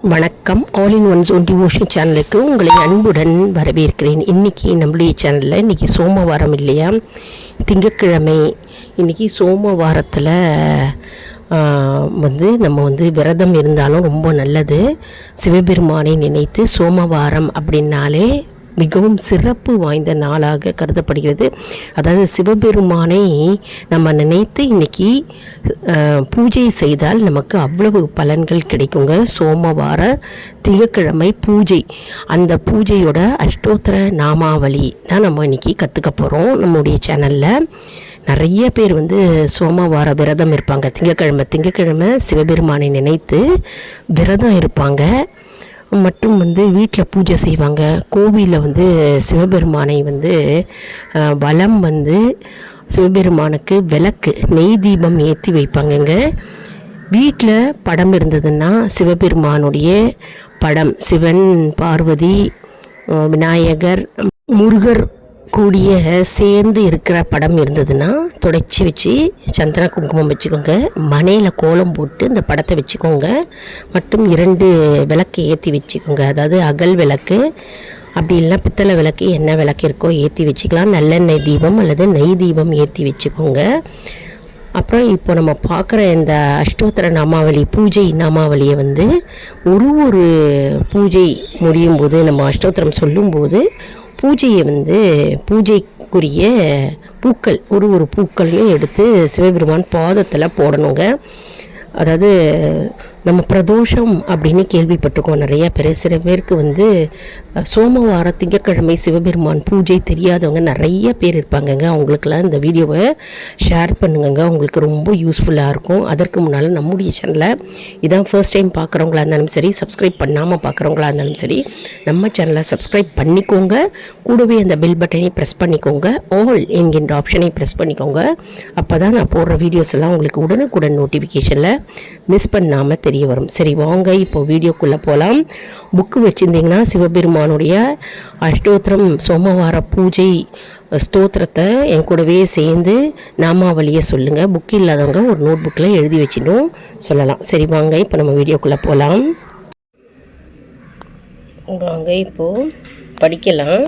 வணக்கம். All in once one devotion சேனலுக்கு உங்களை அன்புடன் வரவேற்கிறேன். இன்றைக்கி நம்மளுடைய சேனலில் இன்றைக்கி சோமவாரம் இல்லையா, திங்கட்கிழமை. இன்றைக்கி சோமவாரத்தில் நம்ம விரதம் இருந்தாலும் ரொம்ப நல்லது. சிவபெருமானை நினைத்து சோமவாரம் அப்படின்னாலே மிகவும் சிறப்பு வாய்ந்த நாளாக கருதப்படுகிறது. அதாவது சிவபெருமானை நம்ம நினைத்து இன்றைக்கி பூஜை செய்தால் நமக்கு அவ்வளவு பலன்கள் கிடைக்குங்க. சோமவார திங்கட்கிழமை பூஜை, அந்த பூஜையோட அஷ்டோத்திர நாமாவளி தான் நம்ம இன்றைக்கி கற்றுக்க போகிறோம். நம்முடைய சேனலில் நிறைய பேர் சோமவார விரதம் இருப்பாங்க. திங்கட்கிழமை சிவபெருமானை நினைத்து விரதம் இருப்பாங்க. மட்டும் வீட்டில் பூஜை செய்வாங்க. கோவிலில் சிவபெருமானை வலம் சிவபெருமானுக்கு விளக்கு நெய் தீபம் ஏற்றி வைப்பாங்கங்க. வீட்டில் படம் இருந்ததுன்னா சிவபெருமானுடைய படம், சிவன், பார்வதி, விநாயகர், முருகர் கூடிய சேர்ந்து இருக்கிற படம் இருந்ததுன்னா தொடச்சி வச்சு சந்தன குங்குமம் வச்சுக்கோங்க. மனையில் கோலம் போட்டு இந்த படத்தை வச்சுக்கோங்க. மற்றும் 2 விளக்கு ஏற்றி வச்சுக்கோங்க. அதாவது அகல் விளக்கு, அப்படி இல்லைனா பித்தளை விளக்கு, என்ன விளக்கு இருக்கோ ஏற்றி வச்சுக்கலாம். நல்லெண்ணெய் தீபம் அல்லது நெய் தீபம் ஏற்றி வச்சுக்கோங்க. அப்புறம் இப்போ நம்ம பார்க்குற இந்த அஷ்டோத்திர நாமாவளி, பூஜை நாமாவளியை ஒரு பூஜை முடியும் போது, நம்ம அஷ்டோத்திரம் சொல்லும்போது பூஜையை பூஜைக்குரிய பூக்கள் ஒரு பூக்களையும் எடுத்து சிவபெருமான் பாதத்தில் போடணுங்க. அதாவது நம்ம பிரதோஷம் அப்படின்னு கேள்விப்பட்டிருக்கோம் நிறையா பேர். சில பேருக்கு சோமவார திங்கட்கிழமை சிவபெருமான் பூஜை தெரியாதவங்க நிறைய பேர் இருப்பாங்கங்க. அவங்களுக்கெல்லாம் இந்த வீடியோவை ஷேர் பண்ணுங்கங்க, உங்களுக்கு ரொம்ப யூஸ்ஃபுல்லாக இருக்கும். அதற்கு முன்னால் நம்முடைய சேனலை இதான் ஃபர்ஸ்ட் டைம் பார்க்குறவங்களா இருந்தாலும் சரி, சப்ஸ்கிரைப் பண்ணாமல் பார்க்குறவங்களா இருந்தாலும் சரி, நம்ம சேனலை சப்ஸ்கிரைப் பண்ணிக்கோங்க. கூடவே அந்த பெல் பட்டனை ப்ரெஸ் பண்ணிக்கோங்க. ஆல் என்கின்ற ஆப்ஷனை ப்ரெஸ் பண்ணிக்கோங்க. அப்போ தான் நான் போடுற வீடியோஸ் எல்லாம் உங்களுக்கு உடனுக்குடன் நோட்டிஃபிகேஷனில் மிஸ் பண்ணாமல் தெரிய வரும். சரி, வாங்க இப்போ வீடியோக்குள்ளே போகலாம். புக்கு வச்சுருந்தீங்கன்னா சிவபெருமானுடைய அஷ்டோத்திரம் சோமவார பூஜை ஸ்தோத்திரத்தை என் கூடவே சேர்ந்து நாமாவளியை சொல்லுங்கள். புக்கு இல்லாதவங்க ஒரு நோட் புக்கில் எழுதி வச்சிடும் சொல்லலாம். சரி, வாங்க இப்போ நம்ம வீடியோக்குள்ளே போகலாம். வாங்க இப்போது படிக்கலாம்.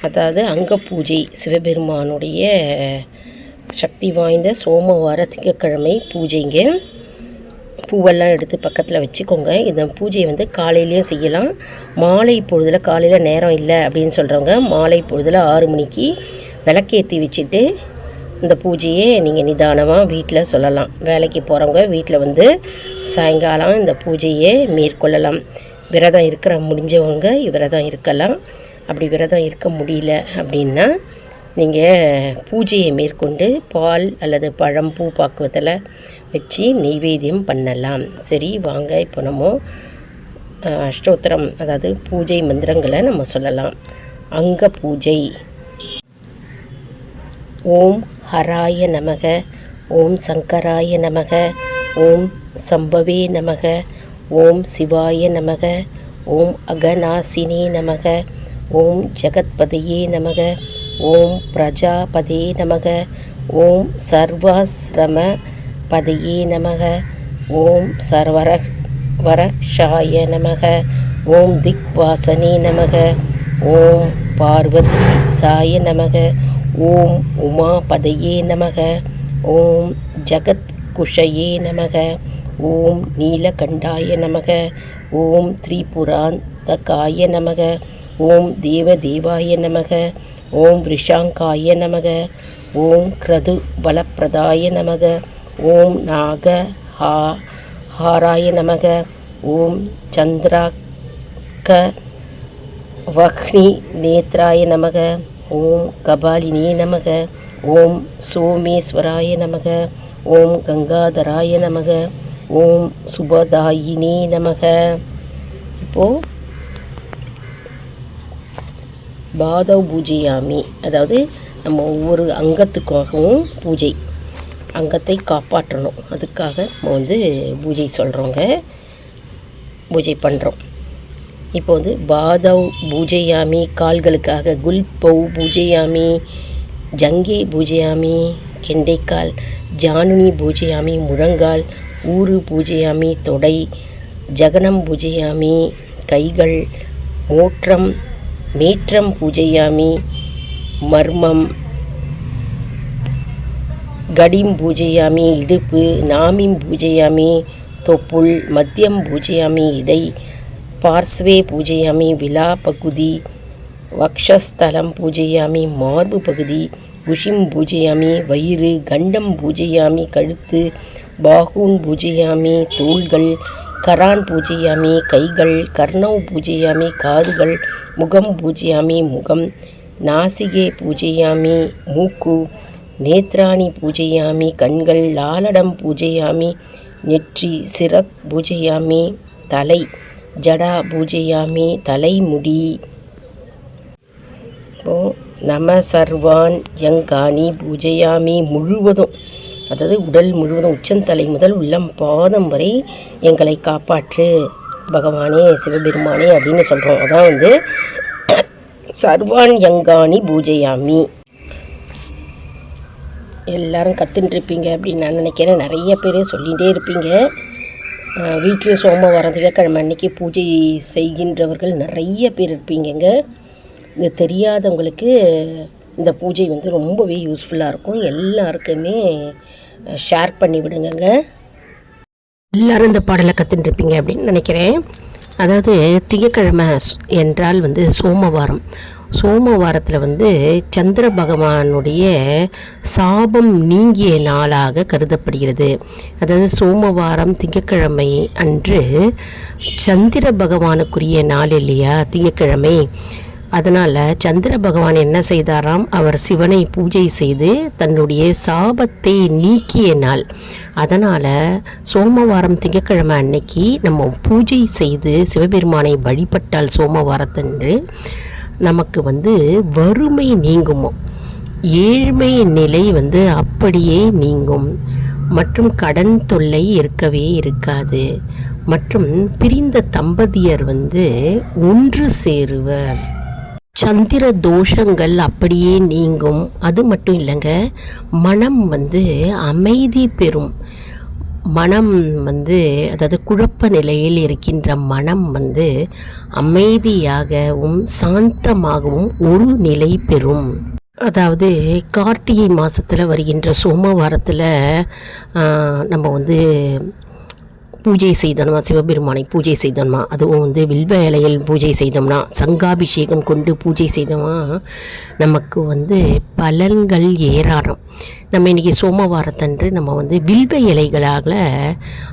அதாவது அங்க பூஜை, சிவபெருமானுடைய சக்தி வாய்ந்த சோமவார திங்கட்கிழமை பூஜைங்க. பூவெல்லாம் எடுத்து பக்கத்தில் வச்சுக்கோங்க. இந்த பூஜையை காலையிலையும் செய்யலாம், மாலை பொழுதில். காலையில் நேரம் இல்லை அப்படின்னு சொல்கிறவங்க மாலை பொழுதில் 6 மணிக்கு விளக்கேற்றி வச்சுட்டு இந்த பூஜையை நீங்கள் நிதானமாக வீட்டில் சொல்லலாம். வேலைக்கு போகிறவங்க வீட்டில் சாயங்காலம் இந்த பூஜையை மேற்கொள்ளலாம். விரதம் இருக்கிற முடிஞ்சவங்க விரதம் இருக்கலாம். அப்படி விரதம் இருக்க முடியல அப்படின்னா நீங்கள் பூஜையை மேற்கொண்டு பால் அல்லது பழம், பூ பாக்குவத்தில் வச்சு நெய்வேத்தியம் பண்ணலாம். சரி, வாங்க இப்போ நம்ம அஷ்டோத்திரம், அதாவது பூஜை மந்திரங்களை நம்ம சொல்லலாம். அங்க பூஜை. ஓம் ஹராய நமக, ஓம் சங்கராய நமக, ஓம் சம்பவே நமக, ஓம் சிவாய நமக, ஓம் அகநாசினே நமக, ஓம் ஜகத்பதையே நமக, ஓம் பிரஜாபதே நமக, ஓம் சர்வாஸ்ரம பதையே நமக, ஓம் வரக்ஷாய நமக, ஓம் திக்வாசனே நமக, ஓம் பார்வதி சாய நமக, ஓம் உமாபதையே நமக, ஓம் ஜகத்குஷயே நமக, ஓம் நீலகண்டாய நமக, ஓம் திரிபுராந்தகாய நமக, ஓம் தேவதேவாய நமக, ஓம் ரிஷாங்காய நமக, ஓம் கிரது பலப்பிரதாய நமக, ஓம் நாக ஹாராய நமக, ஓம் சந்திராக்க வக்னி நேத்ராய நமக, ஓம் கபாலினே நமக, ஓம் சோமேஸ்வராய நமக, ஓம் கங்காதராய நமக, ஓம் சுபதாயினே நமக. இப்போது பாதவ் பூஜையாமி, அதாவது நம்ம ஒவ்வொரு அங்கத்துக்காகவும் பூஜை, அங்கத்தை காப்பாற்றணும், அதுக்காக நம்ம பூஜை சொல்கிறோங்க, பூஜை பண்ணுறோம். இப்போ பாதவ் பூஜையாமி கால்களுக்காக, குல்பௌ பூஜையாமி, ஜங்கே பூஜையாமி கெண்டைக்கால், ஜானுனி பூஜையாமி முழங்கால், ஊரு பூஜையாமி தொடை, ஜகனம் பூஜையாமி, கைகள் மேற்றம் பூஜையாமி, மர்மம் கடிம் பூஜையாமி, இடுப்பு நாமிம் பூஜையாமி, தொப்புள் மத்தியம் பூஜையாமி, இடை பார்ஸ்வே பூஜையாமி, விலா பகுதி வக்ஷஸ்தலம் பூஜையாமி, மார்பு பகுதி குஷிம் பூஜையாமி, வயிறு கண்டம் பூஜையாமி, கழுத்து பாகூன் பூஜையாமி, தோள்கள் கரான் பூஜையாமி, கைகள் கர்ணவ் பூஜையாமி, காதுகள் முகம் பூஜையாமி, முகம் நாசிகே பூஜையாமி, மூக்கு நேத்ராணி பூஜையாமி, கண்கள் லாலடம் பூஜையாமி, நெற்றி சிரக் பூஜையாமி, தலை ஜடா பூஜையாமி, தலைமுடி நம சர்வான் யங்கானி பூஜையாமி, முழுவதும் அதாவது உடல் முழுவதும் உச்சந்தலை முதல் உள்ளம் பாதம் வரை எங்களை காப்பாற்று பகவானே சிவபெருமானே அப்படின்னு சொல்கிறோம். அதான் சர்வான் யங்கானி பூஜையாமி. எல்லாரும் கற்றுட்டுருப்பீங்க அப்படின்னு நான் நினைக்கிறேன். நிறைய பேர் சொல்லிகிட்டே இருப்பீங்க. வீட்டில் சோமவாரம் திங்கட்கிழமை அன்றைக்கி பூஜை செய்கின்றவர்கள் நிறைய பேர் இருப்பீங்கங்க. இது தெரியாதவங்களுக்கு இந்த பூஜை ரொம்பவே யூஸ்ஃபுல்லாக இருக்கும். எல்லாருக்குமே ஷேர் பண்ணி விடுங்க. எல்லோரும் இந்த பாடலை கற்றுட்டுருப்பீங்க அப்படின்னு நினைக்கிறேன். அதாவது திங்கட்கிழமை என்றால் சோமவாரத்தில் சந்திர பகவானுடைய சாபம் நீங்கிய நாளாக கருதப்படுகிறது. அதாவது சோமவாரம் திங்கட்கிழமை அன்று சந்திர பகவானுக்குரிய நாள் இல்லையா திங்கட்கிழமை. அதனால் சந்திர பகவான் என்ன செய்தாராம், அவர் சிவனை பூஜை செய்து தன்னுடைய சாபத்தை நீக்கிய நாள். அதனால் சோமவாரம் திங்கட்கிழமை அன்னைக்கு நம்ம பூஜை செய்து சிவபெருமானை வழிபட்டால் சோமவாரத்தன்று நமக்கு வறுமை நீங்குமோ, ஏழ்மை நிலை அப்படியே நீங்கும், மற்றும் கடன் தொல்லை இருக்கவே இருக்காது, மற்றும் பிரிந்த தம்பதியர் ஒன்று சேருவர், சந்திர தோஷங்கள் அப்படியே நீங்கும். அது மட்டும் இல்லைங்க, மனம் அமைதி பெறும். மனம் அதாவது குழப்ப நிலையில் இருக்கின்ற மனம் அமைதியாகவும் சாந்தமாகவும் ஒரு நிலை பெறும். அதாவது கார்த்திகை மாதத்தில் வருகின்ற சோமவாரத்தில் நம்ம பூஜை செய்தோம்னா, சிவபெருமானை பூஜை செய்தோம்னா, அதுவும் வில்வ இலையில் பூஜை செய்தோம்னா, சங்காபிஷேகம் கொண்டு பூஜை செய்தோம்னா நமக்கு பலன்கள் ஏராளம். நம்ம இன்றைக்கி சோமவாரத்தன்று நம்ம வில்வ இலைகளால்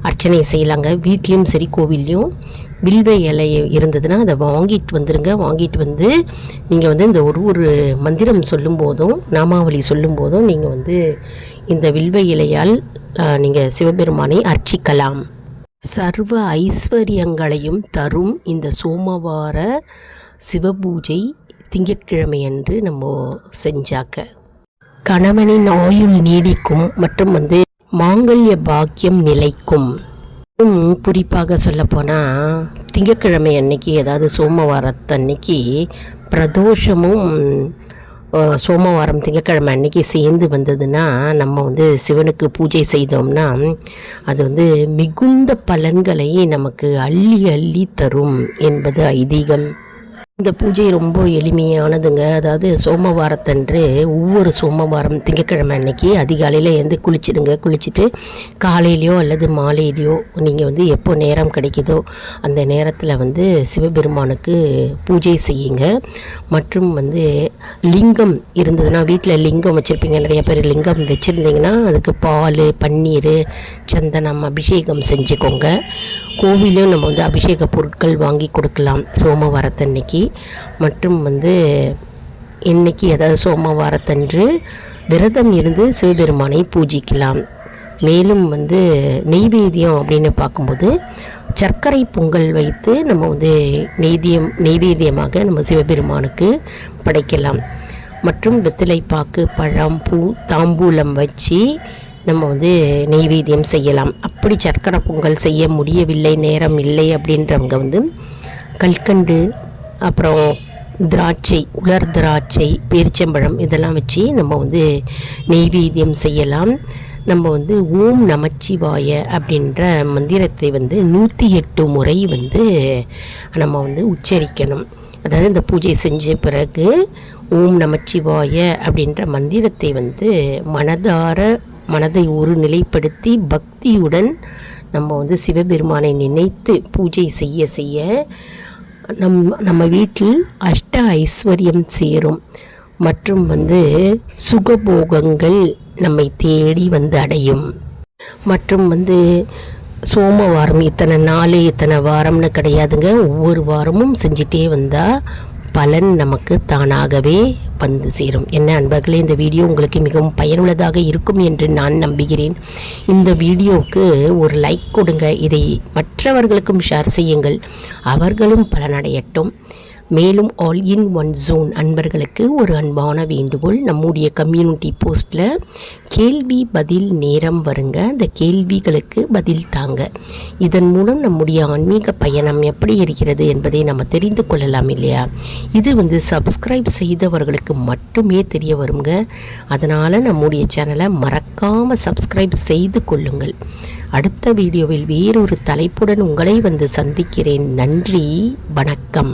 அர்ச்சனை செய்யலாங்க. வீட்லேயும் சரி கோவில்லையும் வில்வ இலை இருந்ததுன்னா அதை வாங்கிட்டு வந்துடுங்க. வாங்கிட்டு நீங்கள் இந்த ஒரு மந்திரம் சொல்லும்போதும் நாமாவளி சொல்லும்போதும் நீங்கள் இந்த வில்வ இலையால் நீங்கள் சிவபெருமானை அர்ச்சிக்கலாம். சர்வ ஐஸ்வர்யங்களையும் தரும் இந்த சோமவார சிவபூஜை திங்கட்கிழமையன்று நம்ம செஞ்சாக்க கணவனின் ஆயுள் நீடிக்கும் மற்றும் மாங்கல்ய பாக்கியம் நிலைக்கும். குறிப்பாக சொல்லப்போனால் திங்கட்கிழமை அன்னைக்கு, அதாவது சோமவாரத்தன்னைக்கு பிரதோஷமும் சோமவாரம் திங்கட்கிழமை அன்னைக்கு சேர்ந்து வந்ததுன்னா நம்ம சிவனுக்கு பூஜை செய்தோம்னா அது மிகுந்த பலன்களை நமக்கு அள்ளி அள்ளி தரும் என்பது ஐதீகம். இந்த பூஜை ரொம்ப எளிமையானதுங்க. அதாவது சோமவாரத்தன்று ஒவ்வொரு சோமவாரம் திங்கட்கிழமை அன்னைக்கு அதிகாலையில் குளிச்சுடுங்க. குளிச்சுட்டு காலையிலையோ அல்லது மாலையிலையோ நீங்கள் எப்போ நேரம் கிடைக்குதோ அந்த நேரத்தில் சிவபெருமானுக்கு பூஜை செய்யுங்க. மற்றும் லிங்கம் இருந்ததுன்னா, வீட்டில் லிங்கம் வச்சுருப்பீங்க, நிறைய பேர் லிங்கம் வச்சுருந்தீங்கன்னா அதுக்கு பால் பன்னீர் சந்தனம் அபிஷேகம் செஞ்சுக்கோங்க. கோவிலும் நம்ம அபிஷேக பொருட்கள் வாங்கி கொடுக்கலாம் சோமவாரத்தன்னைக்கு. மற்றும் இன்னைக்கு அதாவது சோமவாரத்தன்று விரதம் இருந்து சிவபெருமானை பூஜிக்கலாம். மேலும் நெய்வேத்தியம் அப்படின்னு பார்க்கும்போது சர்க்கரை பொங்கல் வைத்து நம்ம நெய்வேத்தியமாக நம்ம சிவபெருமானுக்கு படைக்கலாம். மற்றும் வெற்றிலைப்பாக்கு பழம் பூ தாம்பூலம் வச்சு நம்ம நெய்வேத்தியம் செய்யலாம். அப்படி சர்க்கரை பொங்கல் செய்ய முடியவில்லை, நேரம் இல்லை அப்படின்றவங்க கல்கண்டு அப்புறம் திராட்சை, உலர் திராட்சை, பேரிச்சம்பழம் இதெல்லாம் வச்சு நம்ம நெய்வேத்தியம் செய்யலாம். நம்ம வந்து ஓம் நமச்சிவாய அப்படின்ற மந்திரத்தை வந்து 108 முறை வந்து நம்ம வந்து உச்சரிக்கணும். அதாவது இந்த பூஜை செஞ்ச பிறகு ஓம் நமச்சிவாய அப்படின்ற மந்திரத்தை வந்து மனதை ஒரு நிலைப்படுத்தி பக்தியுடன் நம்ம வந்து சிவபெருமானை நினைத்து பூஜை செய்ய செய்ய நம்ம வீட்டில் அஷ்ட ஐஸ்வர்யம் சேரும் மற்றும் வந்து சுகபோகங்கள் நம்மை தேடி வந்து அடையும். மற்றும் வந்து சோமவாரம் இத்தனை நாள் இத்தனை வாரம்னு கிடையாதுங்க. ஒவ்வொரு வாரமும் செஞ்சிட்டே வந்தால் பலன் நமக்கு தானாகவே வந்து சேரும். என்ன அன்பர்களே, இந்த வீடியோ உங்களுக்கு மிகவும் பயனுள்ளதாக இருக்கும் என்று நான் நம்புகிறேன். இந்த வீடியோவுக்கு ஒரு லைக் கொடுங்க. இதை மற்றவர்களுக்கும் ஷேர் செய்யுங்கள், அவர்களும் பலனடையட்டும். மேலும் ஆல் இன் ஒன் ஜோன் அன்பர்களுக்கு ஒரு அன்பான வேண்டுகோள். நம்முடைய கம்யூனிட்டி போஸ்ட்டில் கேள்வி பதில் நேரம் வருங்க. அந்த கேள்விகளுக்கு பதில் தாங்க. இதன் மூலம் நம்முடைய ஆன்மீக பயணம் எப்படி இருக்கிறது என்பதை நம்ம தெரிந்து கொள்ளலாம் இல்லையா? இது வந்து சப்ஸ்கிரைப் செய்தவர்களுக்கு மட்டுமே தெரிய வருங்க. அதனால் நம்முடைய சேனலை மறக்காமல் சப்ஸ்கிரைப் செய்து கொள்ளுங்கள். அடுத்த வீடியோவில் வேறொரு தலைப்புடன் உங்களை வந்து சந்திக்கிறேன். நன்றி, வணக்கம்.